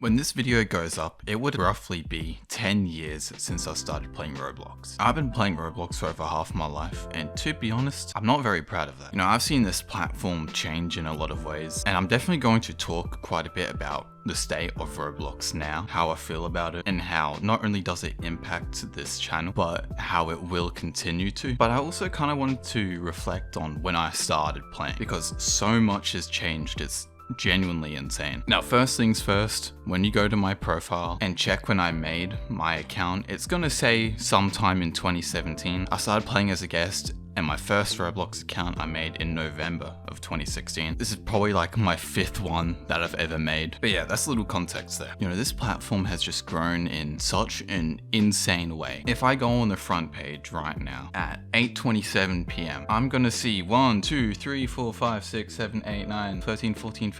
When this video goes up, it would roughly be 10 years since I started playing Roblox. I've been playing Roblox for over half my life, and to be honest, I'm not very proud of that. I've seen this platform change in a lot of ways, and I'm definitely going to talk quite a bit about the state of Roblox now, how I feel about it, and how not only does it impact this channel, but how it will continue to. But I also kind of wanted to reflect on when I started playing, because so much has changed. It's genuinely insane. Now, first things first, when you go to my profile and check when I made my account, it's gonna say sometime in 2017. I started playing as a guest, and my first Roblox account I made in November of 2016. This is probably like my 5th one that I've ever made. But yeah, that's a little context there. This platform has just grown in such an insane way. If I go on the front page right now at 8:27 p.m., I'm gonna see 1, 2, 3, 4, 5, 6, 7, 8, 9, 13, 14,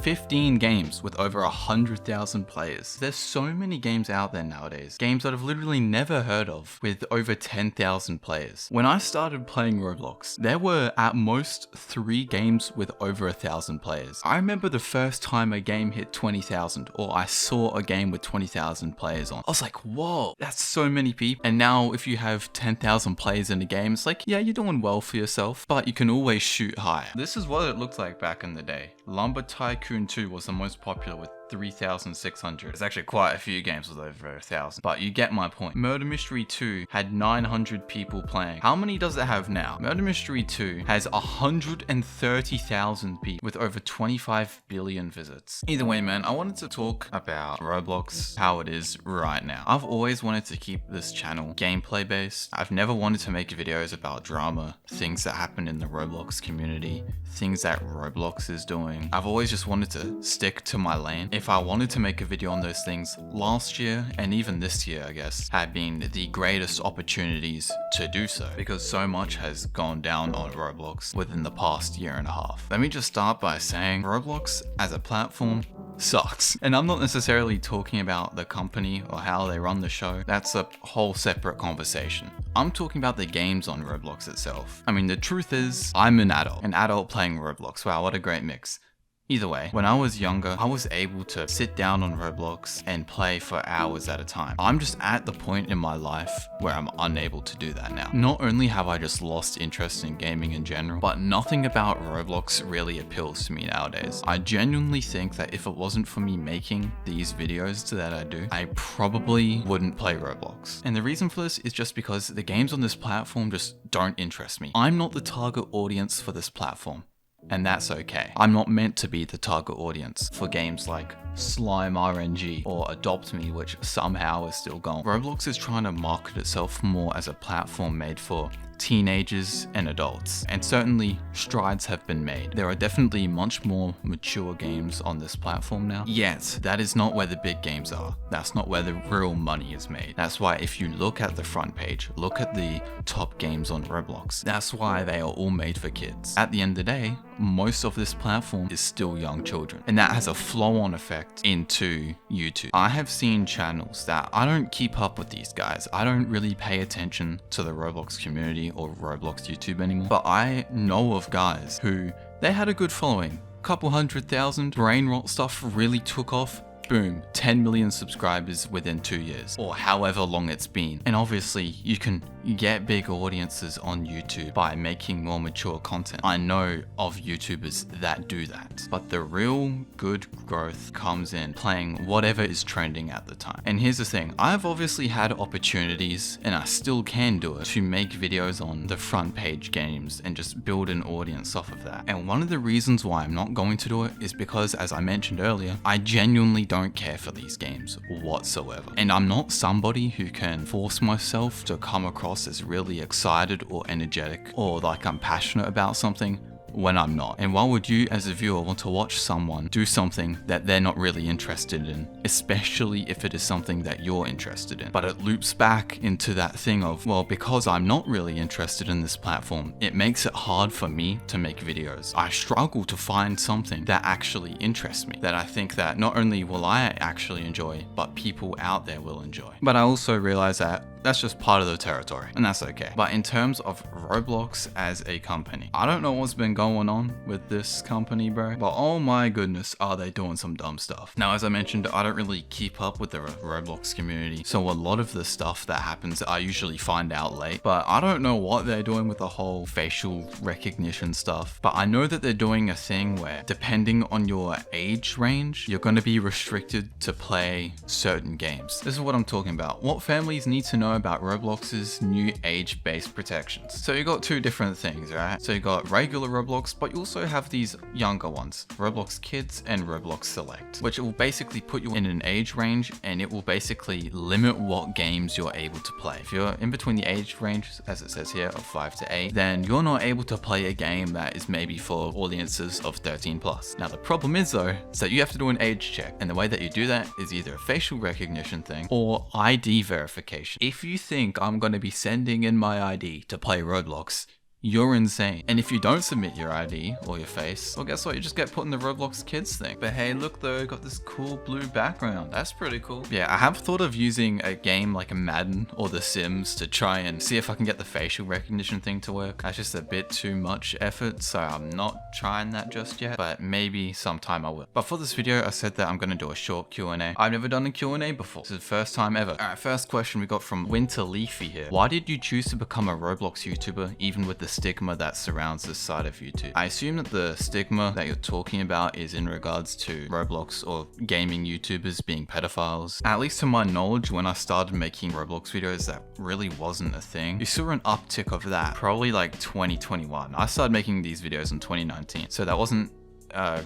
15 games with over 100,000 players. There's so many games out there nowadays. Games that I've literally never heard of with over 10,000 players. When I started playing Roblox, there were at most 3 games with over 1,000 players. I remember the first time a game hit 20,000, or I saw a game with 20,000 players on. I was like, whoa, that's so many people. And now if you have 10,000 players in a game, it's like, yeah, you're doing well for yourself, but you can always shoot higher. This is what it looked like back in the day. Lumber Tycoon 2 was the most popular with 3,600. There's actually quite a few games with over 1,000, but you get my point. Murder Mystery 2 had 900 people playing. How many does it have now? Murder Mystery 2 has 130,000 people with over 25 billion visits. Either way, man, I wanted to talk about Roblox, how it is right now. I've always wanted to keep this channel gameplay based. I've never wanted to make videos about drama, things that happen in the Roblox community, things that Roblox is doing. I've always just wanted to stick to my lane. If I wanted to make a video on those things, last year and even this year, I guess, had been the greatest opportunities to do so, because so much has gone down on Roblox within the past year and a half. Let me just start by saying Roblox as a platform sucks. And I'm not necessarily talking about the company or how they run the show. That's a whole separate conversation. I'm talking about the games on Roblox itself. I mean, the truth is, I'm an adult playing Roblox. Wow, what a great mix. Either way, when I was younger, I was able to sit down on Roblox and play for hours at a time. I'm just at the point in my life where I'm unable to do that now. Not only have I just lost interest in gaming in general, but nothing about Roblox really appeals to me nowadays. I genuinely think that if it wasn't for me making these videos that I do, I probably wouldn't play Roblox. And the reason for this is just because the games on this platform just don't interest me. I'm not the target audience for this platform. And that's okay. I'm not meant to be the target audience for games like Slime RNG or Adopt Me, which somehow is still gone. Roblox is trying to market itself more as a platform made for teenagers and adults, and certainly strides have been made. There are definitely much more mature games on this platform now, yet that is not where the big games are. That's not where the real money is made. That's why if you look at the front page, look at the top games on Roblox, that's why they are all made for kids. At the end of the day, most of this platform is still young children, and that has a flow-on effect into YouTube. I have seen channels that I don't keep up with these guys. I don't really pay attention to the Roblox community or Roblox YouTube anymore, but I know of guys who they had a good following, couple 100,000, brain rot stuff really took off, boom, 10 million subscribers within 2 years, or however long it's been. And obviously you can get big audiences on YouTube by making more mature content. I know of YouTubers that do that, but the real good growth comes in playing whatever is trending at the time. And here's the thing, I've obviously had opportunities, and I still can do it, to make videos on the front page games and just build an audience off of that. And one of the reasons why I'm not going to do it is because, as I mentioned earlier, I genuinely don't care for these games whatsoever. And I'm not somebody who can force myself to come across as really excited or energetic or like I'm passionate about something when I'm not. And why would you as a viewer want to watch someone do something that they're not really interested in, especially if it is something that you're interested in? But it loops back into that thing of, well, because I'm not really interested in this platform, it makes it hard for me to make videos. I struggle to find something that actually interests me, that I think that not only will I actually enjoy, but people out there will enjoy. But I also realize that that's just part of the territory, and that's okay. But in terms of Roblox as a company, I don't know what's been going on with this company, bro, but oh my goodness, are they doing some dumb stuff. Now, as I mentioned, I don't really keep up with the Roblox community, so a lot of the stuff that happens I usually find out late, but I don't know what they're doing with the whole facial recognition stuff. But I know that they're doing a thing where depending on your age range, you're going to be restricted to play certain games. This is what I'm talking about. What families need to know about Roblox's new age-based protections. So you got two different things, right? So you got regular Roblox, but you also have these younger ones, Roblox Kids and Roblox Select, which will basically put you in an age range, and it will basically limit what games you're able to play. If you're in between the age range, as it says here, of 5 to 8, then you're not able to play a game that is maybe for audiences of 13 plus. Now the problem is though, is that you have to do an age check, and the way that you do that is either a facial recognition thing or ID verification. If you think I'm going to be sending in my ID to play Roblox, you're insane. And if you don't submit your ID or your face, well, guess what? You just get put in the Roblox Kids thing. But hey, look though, got this cool blue background. That's pretty cool. Yeah, I have thought of using a game like a Madden or The Sims to try and see if I can get the facial recognition thing to work. That's just a bit too much effort, so I'm not trying that just yet, but maybe sometime I will. But for this video, I said that I'm gonna do a short Q&A. I've never done a Q&A before. This is the first time ever. All right, first question we got from Winter Leafy here. Why did you choose to become a Roblox YouTuber, even with the stigma that surrounds this side of YouTube? I assume that the stigma that you're talking about is in regards to Roblox or gaming YouTubers being pedophiles. At least to my knowledge, when I started making Roblox videos, that really wasn't a thing. You saw an uptick of that probably like 2021. I started making these videos in 2019, so that wasn't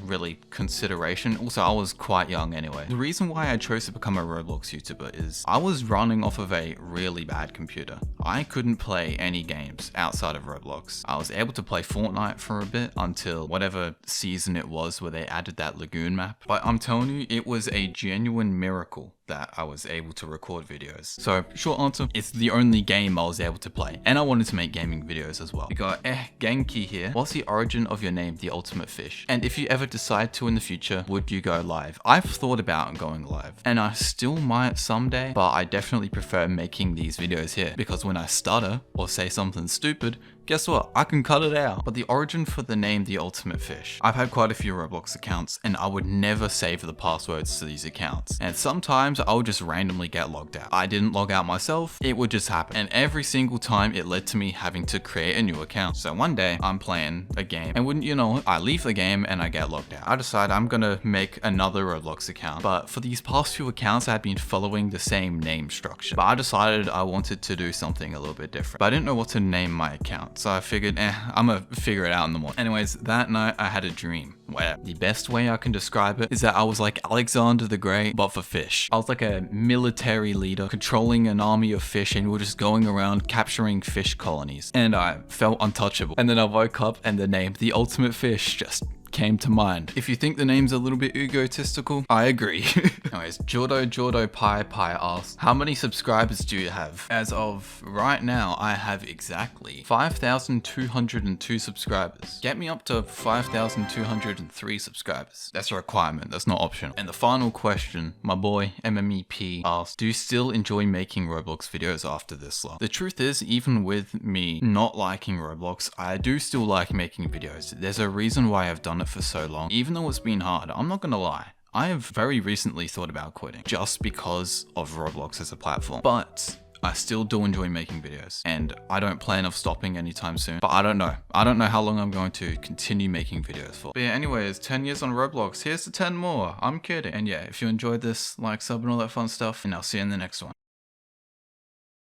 really consideration. Also, I was quite young anyway. The reason why I chose to become a Roblox YouTuber is I was running off of a really bad computer. I couldn't play any games outside of Roblox. I was able to play Fortnite for a bit until whatever season it was where they added that lagoon map. But I'm telling you, it was a genuine miracle that I was able to record videos. So short answer, it's the only game I was able to play, and I wanted to make gaming videos as well. We got Genki here. What's the origin of your name, The Ultimate Fish? And if you ever decide to in the future, would you go live? I've thought about going live, and I still might someday, but I definitely prefer making these videos here, because when I stutter or say something stupid, guess what? I can cut it out. But the origin for the name The Ultimate Fish. I've had quite a few Roblox accounts, and I would never save the passwords to these accounts. And sometimes I would just randomly get logged out. I didn't log out myself, it would just happen. And every single time it led to me having to create a new account. So one day I'm playing a game, and wouldn't you know it, I leave the game and I get logged out. I decide I'm gonna make another Roblox account. But for these past few accounts, I had been following the same name structure. But I decided I wanted to do something a little bit different. But I didn't know what to name my account. So I figured, I'm gonna figure it out in the morning. Anyways, that night I had a dream where the best way I can describe it is that I was like Alexander the Great, but for fish. I was like a military leader controlling an army of fish, and we were just going around capturing fish colonies. And I felt untouchable. And then I woke up and the name, The Ultimate Fish, just came to mind. If you think the name's a little bit egotistical, I agree. Anyways, Jordo Pi asks, how many subscribers do you have? As of right now, I have exactly 5,202 subscribers. Get me up to 5,203 subscribers. That's a requirement, that's not optional. And the final question, my boy MMEP asks, do you still enjoy making Roblox videos after this long? The truth is, even with me not liking Roblox, I do still like making videos. There's a reason why I've done it for so long. Even though it's been hard, I'm not gonna lie, I have very recently thought about quitting just because of Roblox as a platform, but I still do enjoy making videos, and I don't plan of stopping anytime soon. But I don't know how long I'm going to continue making videos for. But yeah, anyways, 10 years on Roblox, here's to 10 more. I'm kidding. And yeah, if you enjoyed this, like, sub, and all that fun stuff, and I'll see you in the next one.